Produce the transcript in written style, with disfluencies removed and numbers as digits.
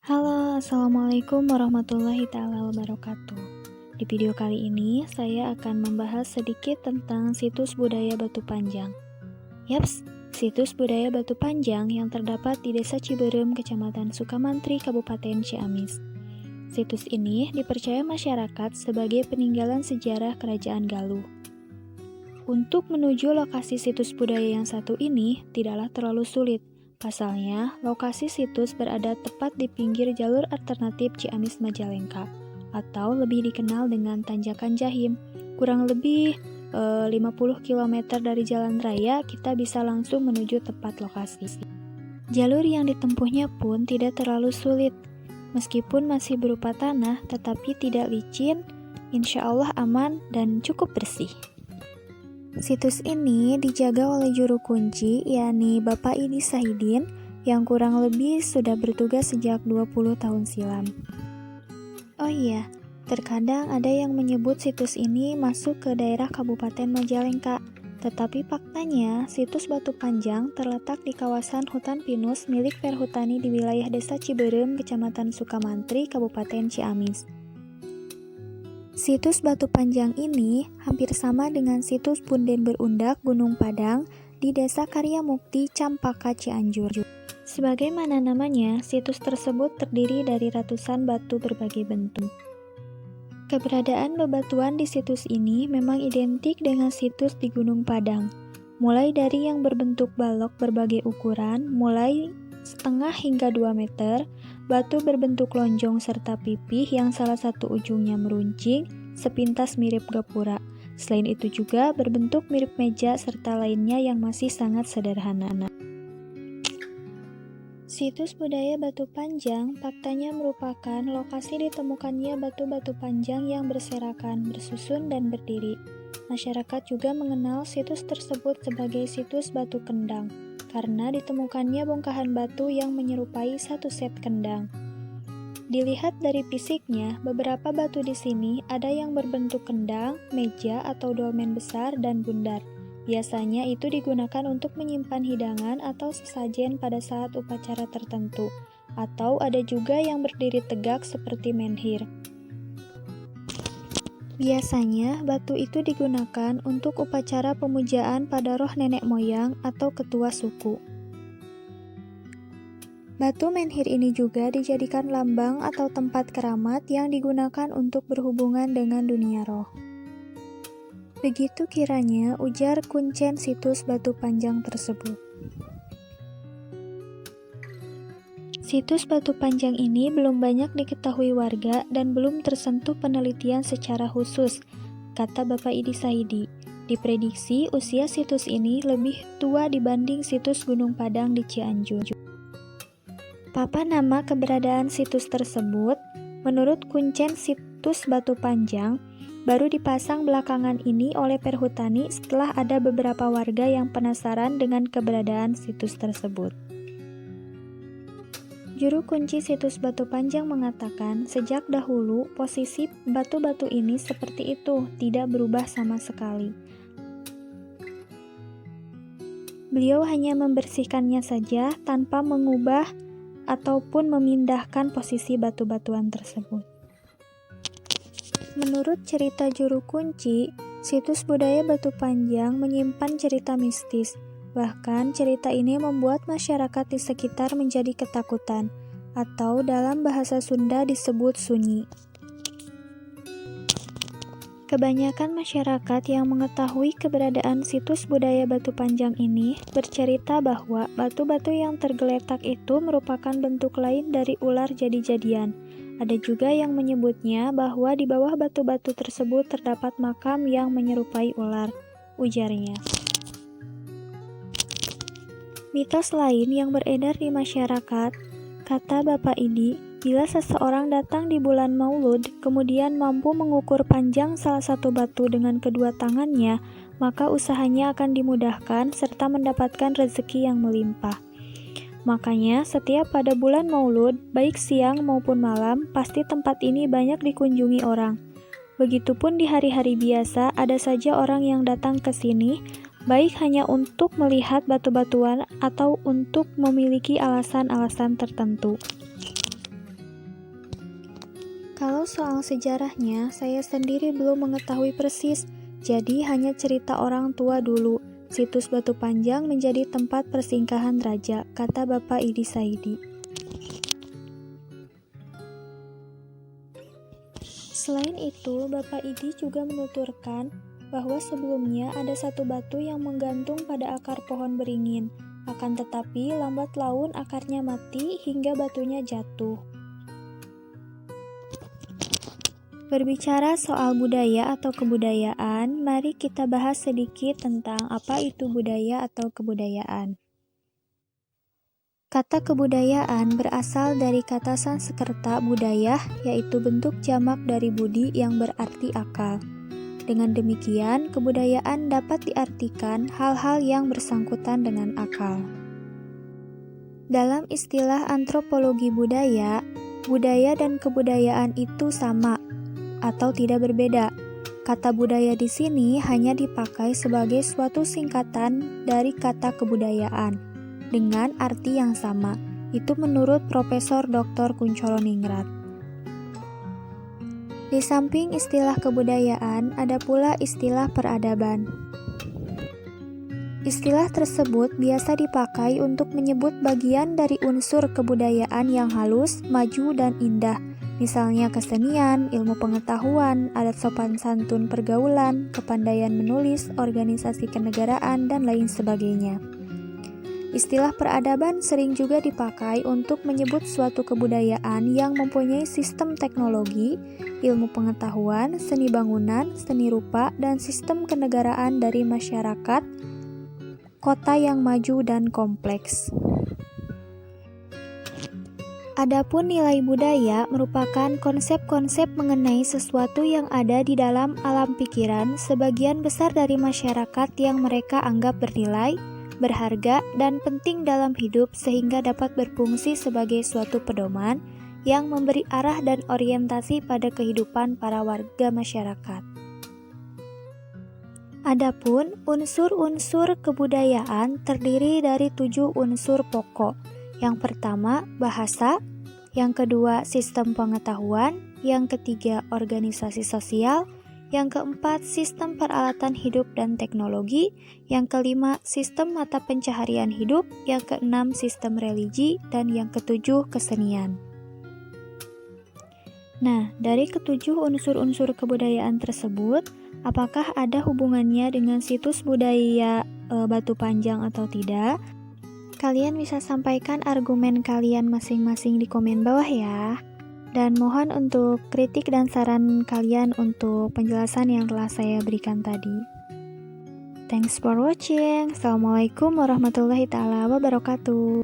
Halo, Assalamualaikum warahmatullahi ta'ala wabarakatuh. Di video kali ini, saya akan membahas sedikit tentang situs budaya Batu Panjang. Yaps, situs budaya Batu Panjang yang terdapat di Desa Ciberem, Kecamatan Sukamantri, Kabupaten Ciamis. Situs ini dipercaya masyarakat sebagai peninggalan sejarah Kerajaan Galuh. Untuk menuju lokasi situs budaya yang satu ini tidaklah terlalu sulit. Pasalnya, lokasi situs berada tepat di pinggir jalur alternatif Ciamis Majalengka, atau lebih dikenal dengan Tanjakan Jahim. Kurang lebih 50 km dari jalan raya, kita bisa langsung menuju tempat lokasi. Jalur yang ditempuhnya pun tidak terlalu sulit. Meskipun masih berupa tanah, tetapi tidak licin, insya Allah aman dan cukup bersih. Situs ini dijaga oleh juru kunci, yakni Bapak Idi Sahidin, yang kurang lebih sudah bertugas sejak 20 tahun silam. Oh iya, terkadang ada yang menyebut situs ini masuk ke daerah Kabupaten Majalengka, tetapi faktanya situs Batu Panjang terletak di kawasan hutan pinus milik Perhutani di wilayah Desa Ciberem, Kecamatan Sukamantri, Kabupaten Ciamis. Situs Batu Panjang ini hampir sama dengan situs Punden Berundak Gunung Padang di Desa Karya Mukti, Campaka, Cianjur. Sebagaimana namanya, situs tersebut terdiri dari ratusan batu berbagai bentuk. Keberadaan bebatuan di situs ini memang identik dengan situs di Gunung Padang, mulai dari yang berbentuk balok berbagai ukuran, mulai setengah hingga 2 meter, batu berbentuk lonjong serta pipih yang salah satu ujungnya meruncing, sepintas mirip gapura. Selain itu juga berbentuk mirip meja serta lainnya yang masih sangat sederhana. Situs budaya Batu Panjang faktanya merupakan lokasi ditemukannya batu-batu panjang yang berserakan, bersusun, dan berdiri. Masyarakat juga mengenal situs tersebut sebagai situs Batu Kendang, karena ditemukannya bongkahan batu yang menyerupai satu set kendang. Dilihat dari fisiknya, beberapa batu di sini ada yang berbentuk kendang, meja atau dolmen besar dan bundar. Biasanya itu digunakan untuk menyimpan hidangan atau sesajen pada saat upacara tertentu, atau ada juga yang berdiri tegak seperti menhir. Biasanya, batu itu digunakan untuk upacara pemujaan pada roh nenek moyang atau ketua suku. Batu menhir ini juga dijadikan lambang atau tempat keramat yang digunakan untuk berhubungan dengan dunia roh. Begitu kiranya ujar kuncen situs Batu Panjang tersebut. Situs Batu Panjang ini belum banyak diketahui warga dan belum tersentuh penelitian secara khusus, kata Bapak Idi Sahidi. Diprediksi usia situs ini lebih tua dibanding situs Gunung Padang di Cianjur. Papan nama keberadaan situs tersebut, menurut kuncen situs Batu Panjang, baru dipasang belakangan ini oleh Perhutani setelah ada beberapa warga yang penasaran dengan keberadaan situs tersebut. Juru kunci situs Batu Panjang mengatakan, sejak dahulu posisi batu-batu ini seperti itu, tidak berubah sama sekali. Beliau hanya membersihkannya saja tanpa mengubah ataupun memindahkan posisi batu-batuan tersebut. Menurut cerita juru kunci, situs budaya Batu Panjang menyimpan cerita mistis. Bahkan cerita ini membuat masyarakat di sekitar menjadi ketakutan, atau dalam bahasa Sunda disebut sunyi. Kebanyakan masyarakat yang mengetahui keberadaan situs budaya Batu Panjang ini bercerita bahwa batu-batu yang tergeletak itu merupakan bentuk lain dari ular jadi-jadian. Ada juga yang menyebutnya bahwa di bawah batu-batu tersebut terdapat makam yang menyerupai ular, ujarnya. Mitos lain yang beredar di masyarakat, kata Bapak Idi, bila seseorang datang di bulan Maulud, kemudian mampu mengukur panjang salah satu batu dengan kedua tangannya, maka usahanya akan dimudahkan serta mendapatkan rezeki yang melimpah. Makanya, setiap pada bulan Maulud, baik siang maupun malam, pasti tempat ini banyak dikunjungi orang. Begitupun di hari-hari biasa, ada saja orang yang datang ke sini, baik hanya untuk melihat batu-batuan atau untuk memiliki alasan-alasan tertentu. Kalau soal sejarahnya, saya sendiri belum mengetahui persis, jadi hanya cerita orang tua dulu. Situs Batu Panjang menjadi tempat persinggahan raja, kata Bapak Idi Saidi. Selain itu, Bapak Idi juga menuturkan bahwa sebelumnya ada satu batu yang menggantung pada akar pohon beringin. Akan tetapi, lambat laun akarnya mati hingga batunya jatuh. Berbicara soal budaya atau kebudayaan, mari kita bahas sedikit tentang apa itu budaya atau kebudayaan. Kata kebudayaan berasal dari kata Sanskerta budaya, yaitu bentuk jamak dari budi yang berarti akal. Dengan demikian, kebudayaan dapat diartikan hal-hal yang bersangkutan dengan akal. Dalam istilah antropologi budaya, budaya dan kebudayaan itu sama atau tidak berbeda. Kata budaya di sini hanya dipakai sebagai suatu singkatan dari kata kebudayaan dengan arti yang sama. Itu menurut Profesor Dr. Kunchoro-Ningrat. Di samping istilah kebudayaan, ada pula istilah peradaban. Istilah tersebut biasa dipakai untuk menyebut bagian dari unsur kebudayaan yang halus, maju, dan indah. Misalnya kesenian, ilmu pengetahuan, adat sopan santun pergaulan, kepandaian menulis, organisasi kenegaraan, dan lain sebagainya. Istilah peradaban sering juga dipakai untuk menyebut suatu kebudayaan yang mempunyai sistem teknologi, ilmu pengetahuan, seni bangunan, seni rupa, dan sistem kenegaraan dari masyarakat, kota yang maju dan kompleks. Adapun nilai budaya merupakan konsep-konsep mengenai sesuatu yang ada di dalam alam pikiran sebagian besar dari masyarakat yang mereka anggap bernilai, berharga, dan penting dalam hidup sehingga dapat berfungsi sebagai suatu pedoman yang memberi arah dan orientasi pada kehidupan para warga masyarakat. Adapun unsur-unsur kebudayaan terdiri dari 7 unsur pokok. Yang pertama, bahasa. Yang kedua, sistem pengetahuan. Yang ketiga, organisasi sosial. Yang keempat, sistem peralatan hidup dan teknologi. Yang kelima, sistem mata pencaharian hidup. Yang keenam, sistem religi. Dan yang ketujuh, kesenian. Nah, dari ketujuh unsur-unsur kebudayaan tersebut, apakah ada hubungannya dengan situs budaya Batu Panjang atau tidak? Kalian bisa sampaikan argumen kalian masing-masing di komen bawah ya. Dan mohon untuk kritik dan saran kalian untuk penjelasan yang telah saya berikan tadi. Thanks for watching. Assalamualaikum warahmatullahi wabarakatuh.